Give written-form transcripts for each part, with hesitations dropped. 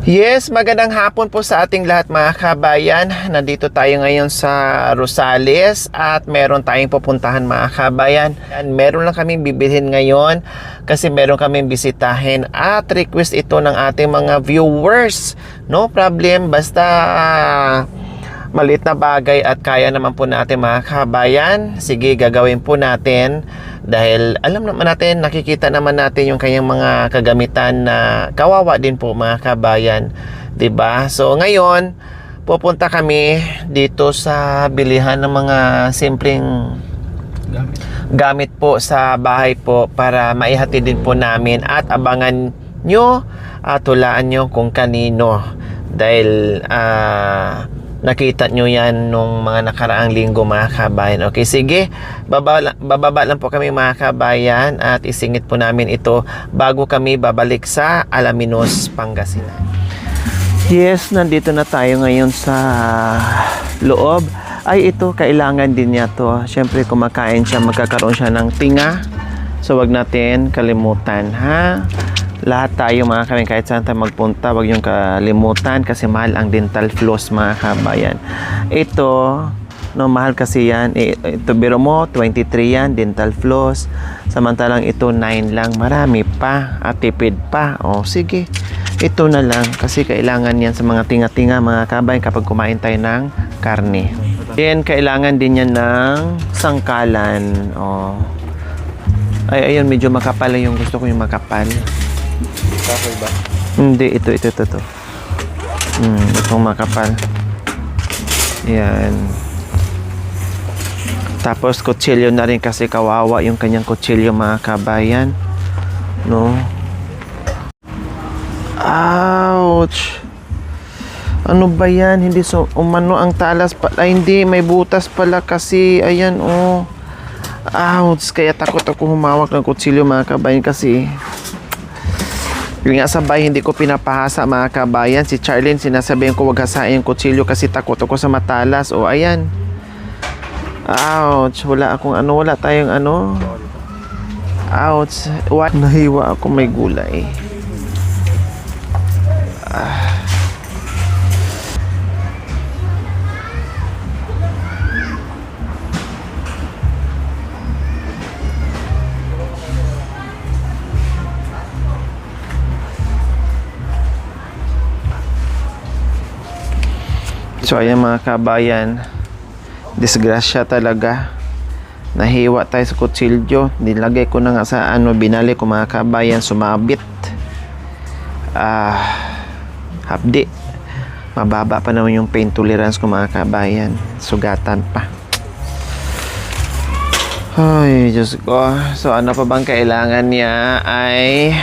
Yes, magandang hapon po sa ating lahat mga kabayan. Nandito tayo ngayon sa Rosales at meron tayong pupuntahan mga kabayan. Meron lang kaming bibilhin ngayon kasi meron kaming bisitahin at request ito ng ating mga viewers. No problem, basta maliit na bagay at kaya naman po natin mga kabayan. Sige, gagawin po natin. Dahil alam naman natin, nakikita naman natin yung kanyang mga kagamitan na kawawa din po mga kabayan, 'di ba? So ngayon, pupunta kami dito sa bilihan ng mga simpleng gamit po sa bahay po para maihatid din po namin at abangan nyo at hulaan nyo kung kanino. Dahil nakita nyo yan nung mga nakaraang linggo mga kabayan. Okay, sige. Bababa lang po kami mga kabayan at isingit po namin ito bago kami babalik sa Alaminos, Pangasinan. Yes, nandito na tayo ngayon sa loob. Ay, ito, kailangan din niya to. Siyempre, kumakain siya, magkakaroon siya ng tinga. So, wag natin kalimutan, ha? Lahat tayo mga kabayan, kahit saan tayo magpunta, wag yung kalimutan kasi mahal ang dental floss mga kabayan. Ito, no, mahal kasi yan. Ito, biro mo, 23 yan, dental floss. Samantalang ito, 9 lang. Marami pa at tipid pa. O, sige. Ito na lang kasi kailangan yan sa mga tinga-tinga mga kabayan kapag kumain tayo ng karne. Then, kailangan din yan ng sangkalan. O. Ay, ayun, medyo makapal yung gusto ko yung makapal. Kahoy ba? Hindi, ito. Itong makapal. Yan. Tapos, kutsilyo na rin kasi kawawa yung kanyang kutsilyo mga kabayan. No? Ouch! Ano ba yan? Hindi umano ang talas pala. Ay, hindi, may butas pala kasi. Ayan, oh. Ouch! Kaya takot ako humawak ng kutsilyo mga kabayan kasi yung nga sabay, hindi ko pinapahasa mga kabayan. Si Charlene, sinasabihan ko wag hasain yung kutsilyo kasi takot ako sa matalas. O, ayan. Ouch. Wala akong ano. Wala tayong ano. Ouch. Nahiwa ako, may gulay. So ayan mga kabayan, disgrasya talaga. Nahiwa tayo sa kutsilyo. Nilagay ko na nga sa ano, binalik ko mga kabayan, sumabit. Hapdi. Mababa pa naman yung pain tolerance ko mga kabayan. Sugatan pa. Ay, Diyos ko. So ano pa bang kailangan niya ay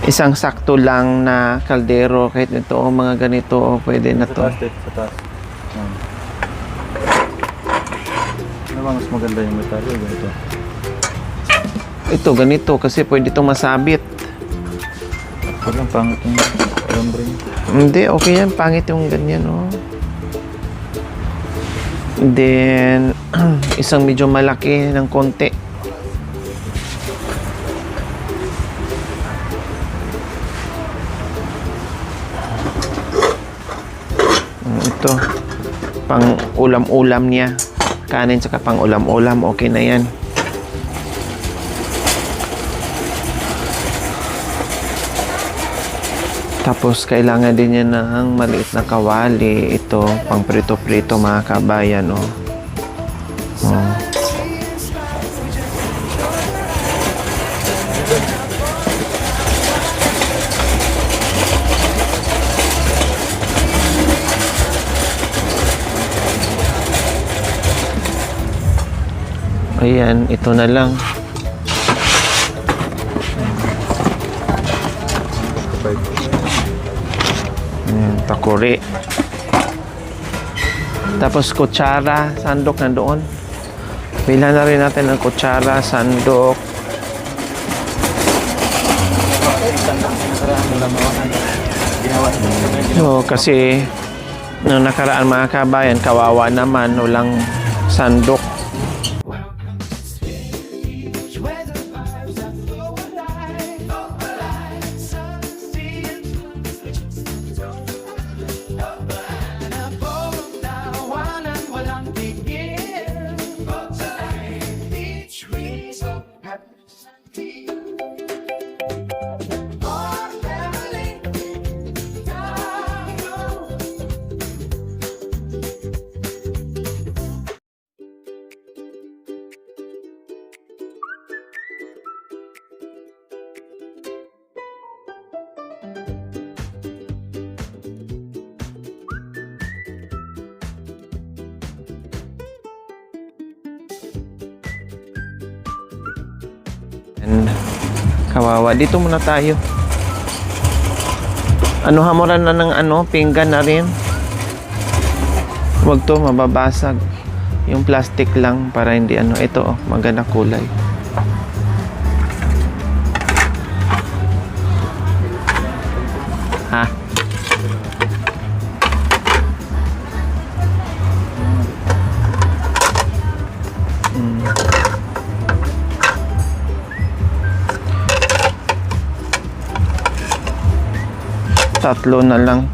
isang sakto lang na kaldero. Kahit ito, mga ganito, pwede na to. Sa taas. Ano bang mas maganda yung metal o ganito? Ito, ganito, kasi pwede itong masabit. Walang pangit yung alambre. Hindi, okay yan. Pangit yung ganyan, oh. Then, isang medyo malaki ng konti. Ito, pang ulam-ulam niya. Kanin saka pang ulam-ulam, okay na yan. Tapos, kailangan din niya ng maliit na kawali. Ito, pang prito-prito mga kabayan, oh. Oh. Ayan, ito na lang. Ayan, takuri. Tapos kutsara, sandok nandoon. Pila na rin natin ang kutsara, sandok. So, kasi nung nakaraan mga kabayan, kawawa naman, walang sandok. And kawawa. Dito muna tayo. Ano, hamuran na ng ano, pinggan na rin. Huwag to, mababasag. Yung plastic lang para hindi ano. Ito, oh, maganda kulay. Ha? Tatlo na lang.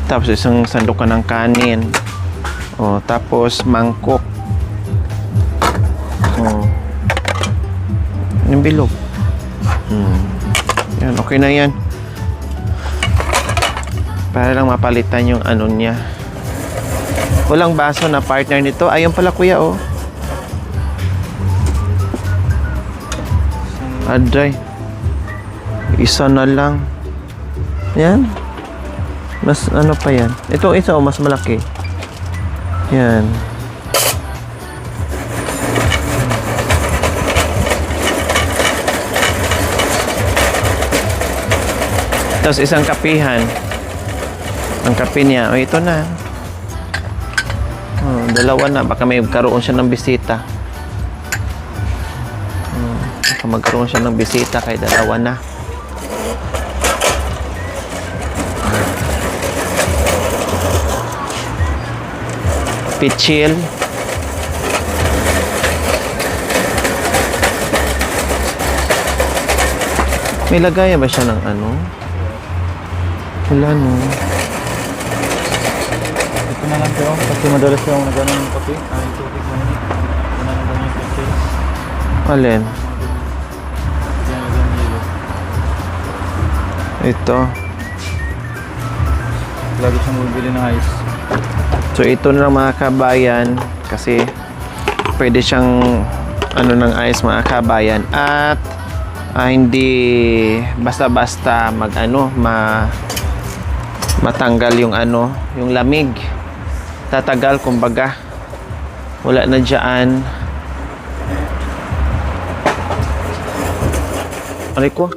Tapos isang sandukan ng kanin. Oh, tapos mangkok. Oh. Yung bilog. Yan, okay na yan. Para lang mapalitan yung ano niya. Walang baso na partner nito. Ayun pala kuya, oh. Aday. Isa na lang. Yan. Mas ano pa yan. Ito isa, oh, mas malaki. Yan. Tapos isang kapihan. Ang kape niya. O, ito na. Oh, dalawa na. Baka may karoon siya ng bisita. Baka magkaroon siya ng bisita kay dalawa na. Pichil. May lagayan ba siya ng ano? Wala, no. Ito na lang kayo. Kasi madalas yung nagano ng kape. Yung tubig mainit. Ito na lang yung kape. Alin? Yan yung yelo. Ito. Lagi siyang bumibili ng ice. So ito na lang mga kabayan kasi pwede siyang ano ng ice mga kabayan at hindi basta-basta matanggal yung ano, yung lamig. Tatagal kumbaga. Wala na diyan. Aray ko.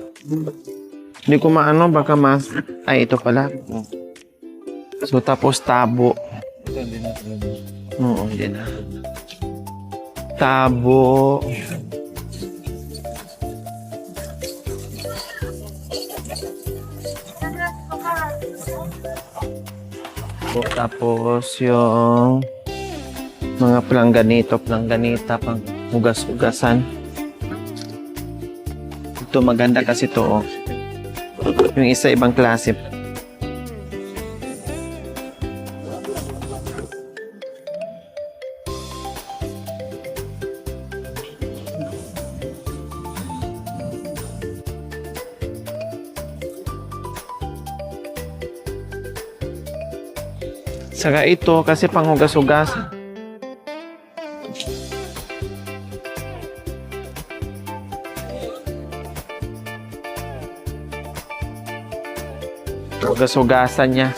Hindi ko maano baka mas ay ito pala. So tapos tabo. Ito hindi na talaga. Oo, hindi na. Tabo. Tapos yung mga planganita, pang hugas-hugasan. Ito maganda kasi to, oh. Yung isa ibang klase. Saka ito kasi panghugas-hugas. Hugas-hugasan niya.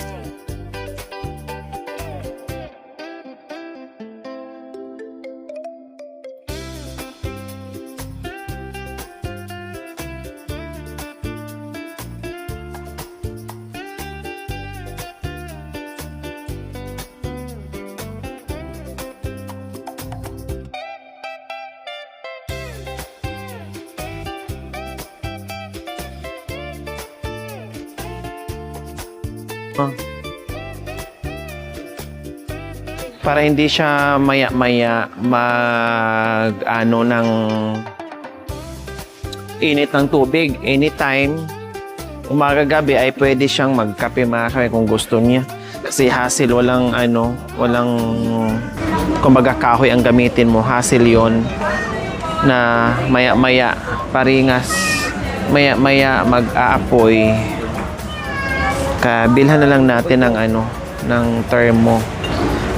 Para hindi siya maya-maya mag-ano ng init ng tubig. Anytime, umaga-gabi ay pwede siyang magkape mga kape kung gusto niya. Kasi hassle, walang kumbaga kahoy ang gamitin mo. Hassle yon na maya-maya paringas, maya-maya mag-aapoy. Bilhan na lang natin ng thermo.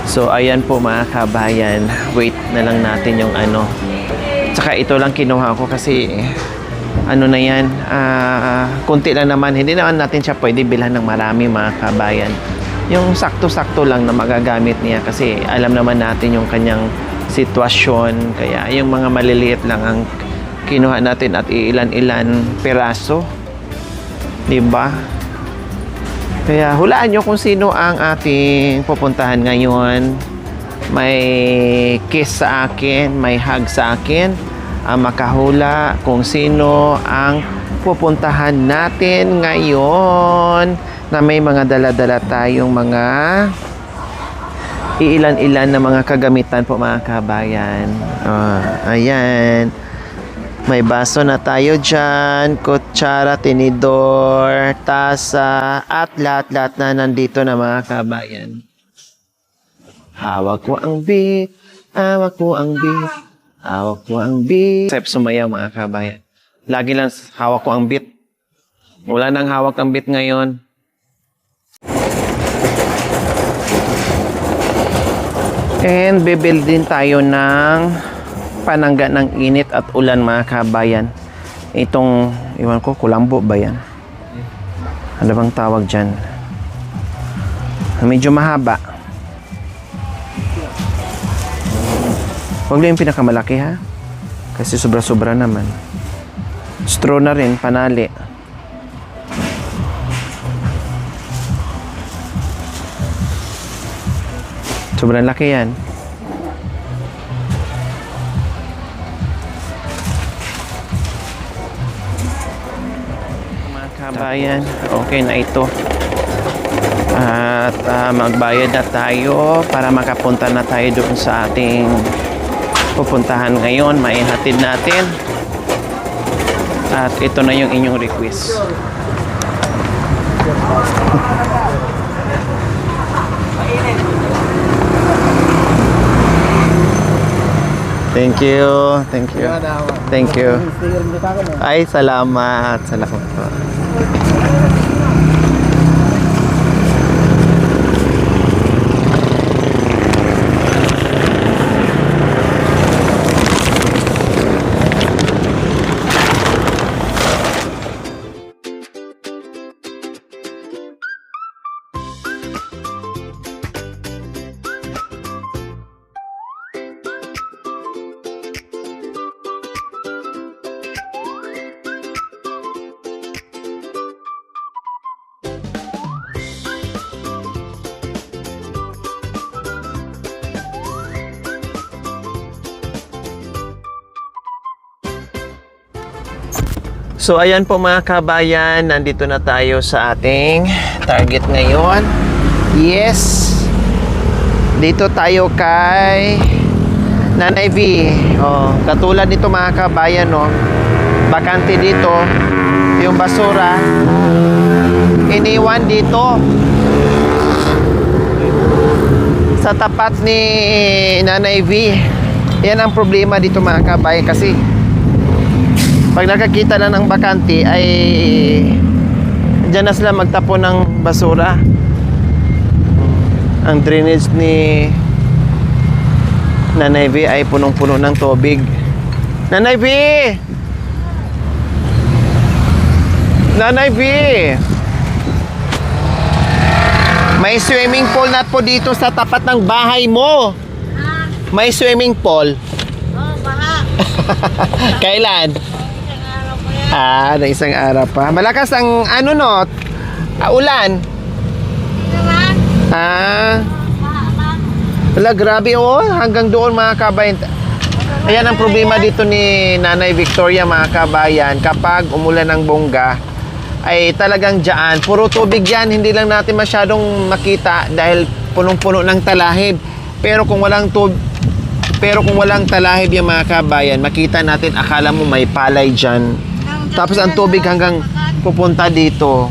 So, ayan po mga kabayan. Wait na lang natin yung Tsaka ito lang kinuha ko kasi na yan. Kunti lang naman. Hindi naman natin siya pwede bilhan ng marami mga kabayan. Yung sakto-sakto lang na magagamit niya kasi alam naman natin yung kanyang sitwasyon. Kaya yung mga maliliit lang ang kinuha natin at ilan-ilan piraso. 'Di ba? Kaya hulaan nyo kung sino ang ating pupuntahan ngayon. May kiss sa akin, may hug sa akin. Makahula kung sino ang pupuntahan natin ngayon na may mga dala-dala tayong mga iilan-ilan na mga kagamitan po mga kabayan. Ayan. May baso na tayo dyan, kutsara, tinidor, tasa, at lahat-lahat na nandito na mga kabayan. Hawak ko ang beat, hawak ko ang beat, hawak ko ang beat. Sep sumayaw mga kabayan. Lagi lang hawak ko ang beat. Wala nang hawak ang beat ngayon. And bibil din tayo ng panangga ng init at ulan mga kabayan. Itong, iwan ko, kulambo ba yan? Ano bang tawag dyan? Medyo mahaba. Huwag lang yung pinakamalaki ha. Kasi sobra-sobra naman. Straw na rin, panali. Sobrang laki yan. Mga kabayan, okay na ito. At magbayad na tayo para makapunta na tayo doon sa ating pupuntahan ngayon. Maihatid natin. At ito na yung inyong request. Thank you. Thank you. Thank you. Ay, salamat. Salamat po. So ayan po mga kabayan, nandito na tayo sa ating target ngayon. Yes, dito tayo kay Nanay V. Katulad nito mga kabayan, bakante dito. Yung basura iniwan dito sa tapat ni Nanay V. Yan ang problema dito mga kabayan, kasi pag nakakita na ng bakante ay dyan na sila magtapon ng basura. Ang drainage ni Nanay V ay punong-puno ng tubig. Nanay V! Nanay V! May swimming pool na po dito sa tapat ng bahay mo. May swimming pool. Baha. Kailan? Na isang araw pa. Malakas ang ulan. Naman. Wala, grabe hanggang doon mga kabayan. Ayan ang problema dito ni Nanay Victoria mga kabayan. Kapag umulan ng bongga, ay talagang dyan. Puro tubig yan. Hindi lang natin masyadong makita dahil punong-puno ng talahib. Pero kung walang talahib yung mga kabayan, makita natin, akala mo may palay dyan. Tapos ang tubig hanggang pupunta dito.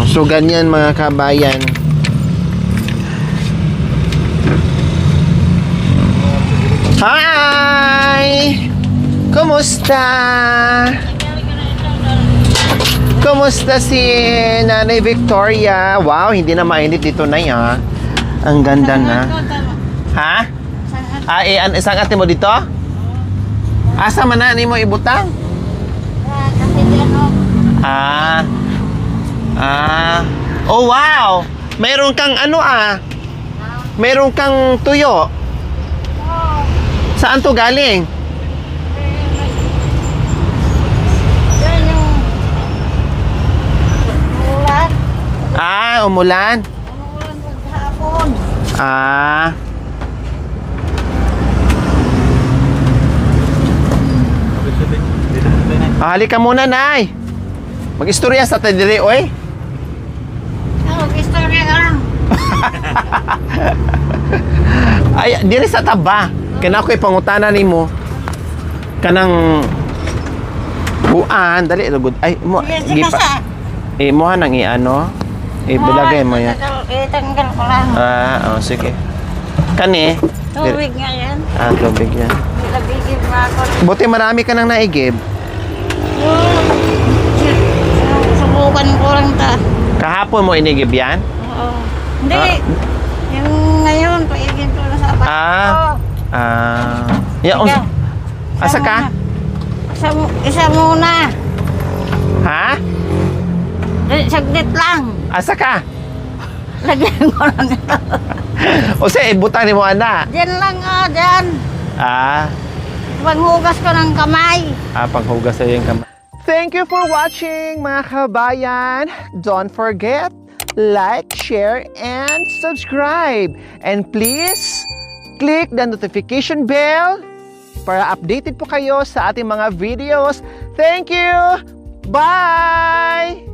So ganyan mga kabayan. Hi! Kumusta? Kumusta si Nanay Victoria? Wow, hindi na mainit dito na yan. Ang ganda na. Ha? Isang ate mo dito? Asa man na mo ibutang? Kasi diyan Oh wow! Meron kang Meron kang tuyo. Saan to galing? umulan. Umulan paghapon. Ah. Dito mo tayo, Nay. Halika muna, Nay. Mag-istorya sa tadiri, oy. Istorya ka lang. Ay, diri sa taba. Kana ko'y pangutana nimo. Kanang buan, dali lugod. Ay, mo Sige, sige sa. mo nang iano. Ibilagay mo yan. Itanggal ko lang. Ah, oh, sige. Kani. Tubig nga yan. Ah, tubig yan. Bilabigib na ako. Buti marami ka nang naigib. Subukan ko lang ta. Kahapon mo inigib yan? Oo. Hindi. Yung ngayon, paigin ko na sa bahay. Ah. Ah. Ya, Ikaw. asa ka? Isa muna. Ha? Saglit lang. Asa ka? Lagyan ko lang ito. O say, butang ni mo ana. Diyan lang diyan. Ah. Panghugas ko ng kamay. Panghugas sa yung kamay. Thank you for watching, mga kabayan. Don't forget, like, share, and subscribe. And please, click the notification bell para updated po kayo sa ating mga videos. Thank you! Bye!